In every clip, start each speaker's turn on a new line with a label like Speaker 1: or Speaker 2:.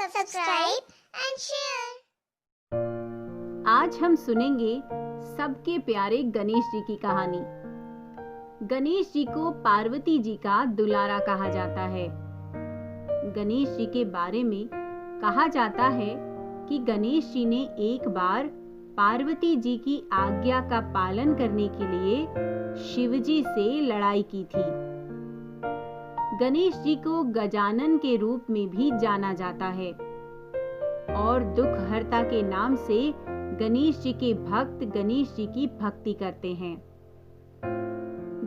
Speaker 1: Subscribe and share.
Speaker 2: आज हम सुनेंगे सबके प्यारे गणेश जी की कहानी। गणेश जी को पार्वती जी का दुलारा कहा जाता है। गणेश जी के बारे में कहा जाता है कि गणेश जी ने एक बार पार्वती जी की आज्ञा का पालन करने के लिए शिव जी से लड़ाई की थी। गणेश जी को गजानन के रूप में भी जाना जाता है और दुख हरता के नाम से गणेश जी के भक्त गणेश जी की भक्ति करते हैं।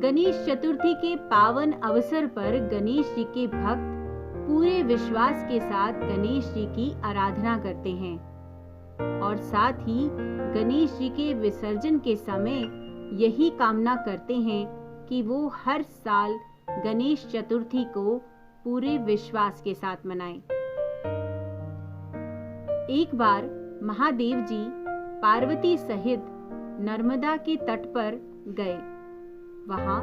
Speaker 2: गणेश चतुर्थी के पावन अवसर पर गणेश जी के भक्त पूरे विश्वास के साथ गणेश जी की आराधना करते हैं और साथ ही गणेश जी के विसर्जन के समय यही कामना करते हैं कि वो हर साल गणेश चतुर्थी को पूरे विश्वास के साथ मनाएं। एक बार महादेव जी पार्वती सहित नर्मदा के तट पर गए। वहां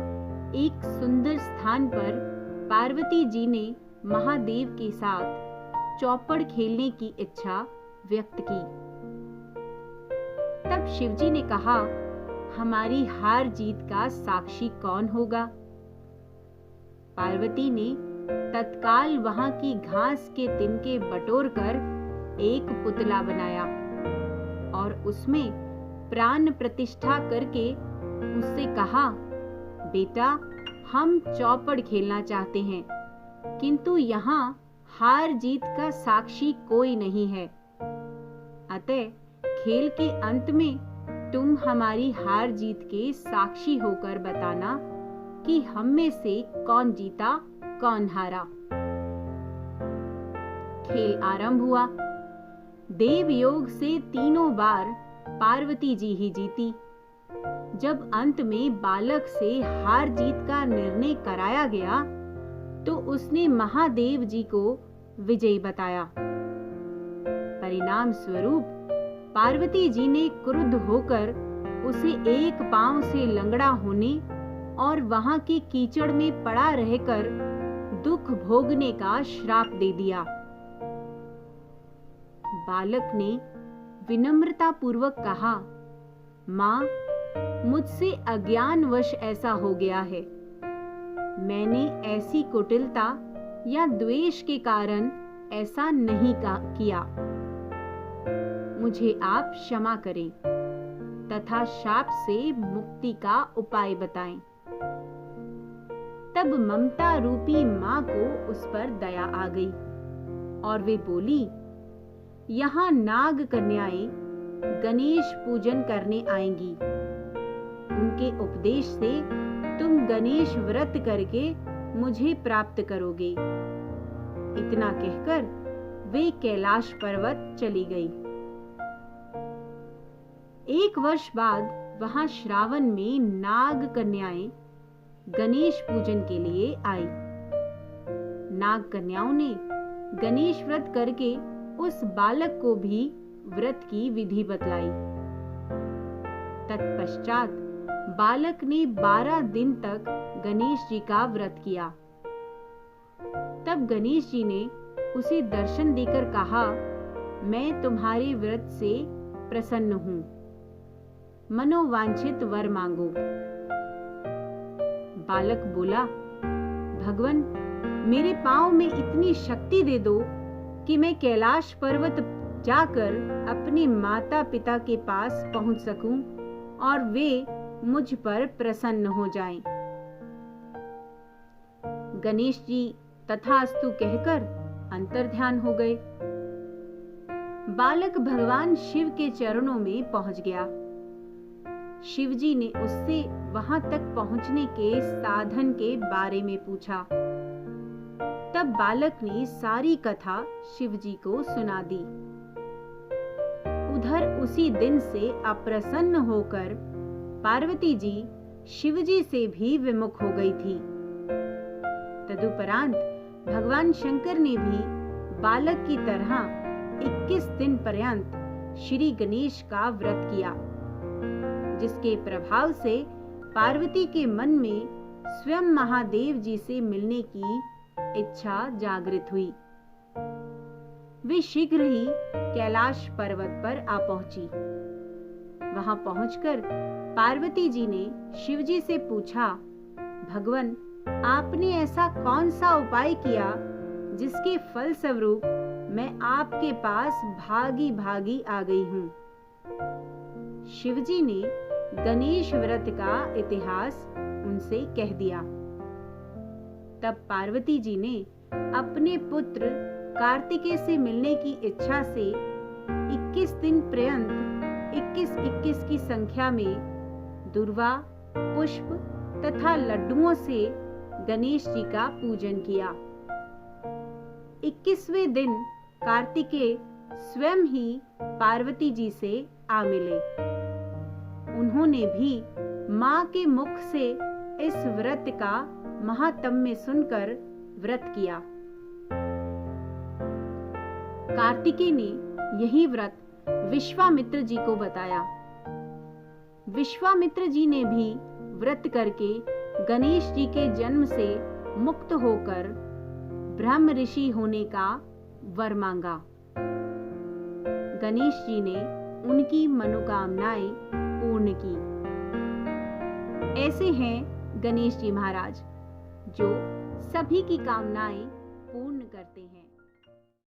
Speaker 2: एक सुंदर स्थान पर पार्वती जी ने महादेव के साथ चौपड़ खेलने की इच्छा व्यक्त की। तब शिवजी ने कहा, हमारी हार जीत का साक्षी कौन होगा? पार्वती ने तत्काल वहां की घास के तिनके बटोरकर एक पुतला बनाया और उसमें प्राण प्रतिष्ठा करके उससे कहा, बेटा, हम चौपड़ खेलना चाहते हैं, किंतु यहाँ हार जीत का साक्षी कोई नहीं है। अतः खेल के अंत में तुम हमारी हार जीत के साक्षी होकर बताना कि हम में से कौन जीता कौन हारा। खेल आरंभ हुआ। देव योग से तीनों बार पार्वती जी ही जीती। जब अंत में बालक से हार जीत का निर्णय कराया गया तो उसने महादेव जी को विजयी बताया। परिणाम स्वरूप पार्वती जी ने क्रुद्ध होकर उसे एक पांव से लंगड़ा होने और वहां की कीचड़ में पड़ा रहकर दुख भोगने का श्राप दे दिया। बालक ने विनम्रता पूर्वक कहा, मां, मुझसे अज्ञानवश ऐसा हो गया है। मैंने ऐसी कुटिलता या द्वेष के कारण ऐसा नहीं किया। मुझे आप क्षमा करें तथा शाप से मुक्ति का उपाय बताएं। तब ममता रूपी मां को उस पर दया आ गई और वे बोली, यहाँ नाग कन्याएं गणेश पूजन करने आएंगी। उनके उपदेश से तुम गणेश व्रत करके मुझे प्राप्त करोगे। इतना कहकर वे कैलाश पर्वत चली गई। एक वर्ष बाद वहां श्रावण में नाग कन्याएं गणेश पूजन के लिए आई। नाग कन्याओं ने गणेश व्रत करके उस बालक को भी व्रत की विधि बतलाई। तत्पश्चात बालक ने 12 दिन तक गणेश जी का व्रत किया। तब गणेश जी ने उसे दर्शन देकर कहा, मैं तुम्हारे व्रत से प्रसन्न हूं। मनोवांछित वर मांगो। बालक बोला, भगवन, मेरे पांव में इतनी शक्ति दे दो कि मैं कैलाश पर्वत जाकर अपने माता पिता के पास पहुंच सकूं और वे मुझ पर प्रसन्न हो जाएं। गणेश जी तथास्तु कहकर अंतर्ध्यान हो गए। बालक भगवान शिव के चरणों में पहुंच गया। शिव जी ने उससे वहां तक पहुंचने के साधन के बारे में पूछा। तब बालक ने सारी कथा शिव जी को सुना दी। उधर उसी दिन से अप्रसन्न होकर पार्वती जी शिव जी से भी विमुख हो गई थी। तदुपरांत भगवान शंकर ने भी बालक की तरह 21 दिन पर्यंत श्री गणेश का व्रत किया, जिसके प्रभाव से पार्वती के मन में स्वयं महादेव जी से मिलने की इच्छा जागृत हुई। वे शीघ्र ही कैलाश पर्वत पर आ पहुंची। वहां पहुंचकर पार्वती जी ने शिवजी से पूछा, भगवन, आपने ऐसा कौन सा उपाय किया जिसके फल स्वरूप मैं आपके पास भागी भागी आ गई हूं? शिवजी ने गणेश व्रत का इतिहास उनसे कह दिया। तब पार्वती जी ने अपने पुत्र कार्तिकेय से मिलने की इच्छा से 21 दिन पर्यंत 21-21 की संख्या में दुर्वा, पुष्प तथा लड्डुओं से गणेश जी का पूजन किया। 21वें दिन कार्तिकेय स्वयं ही पार्वती जी से आ मिले। उन्होंने भी मां के मुख से इस व्रत का महात्म्य सुनकर व्रत किया। कार्तिकेय ने यही व्रत विश्वामित्र जी को बताया। विश्वामित्र जी ने भी व्रत करके गणेश जी के जन्म से मुक्त होकर ब्रह्म ऋषि होने का वर मांगा। गणेश जी ने उनकी मनोकामनाएं पूर्ण की। ऐसे हैं गणेश जी महाराज, जो सभी की कामनाएं पूर्ण करते हैं।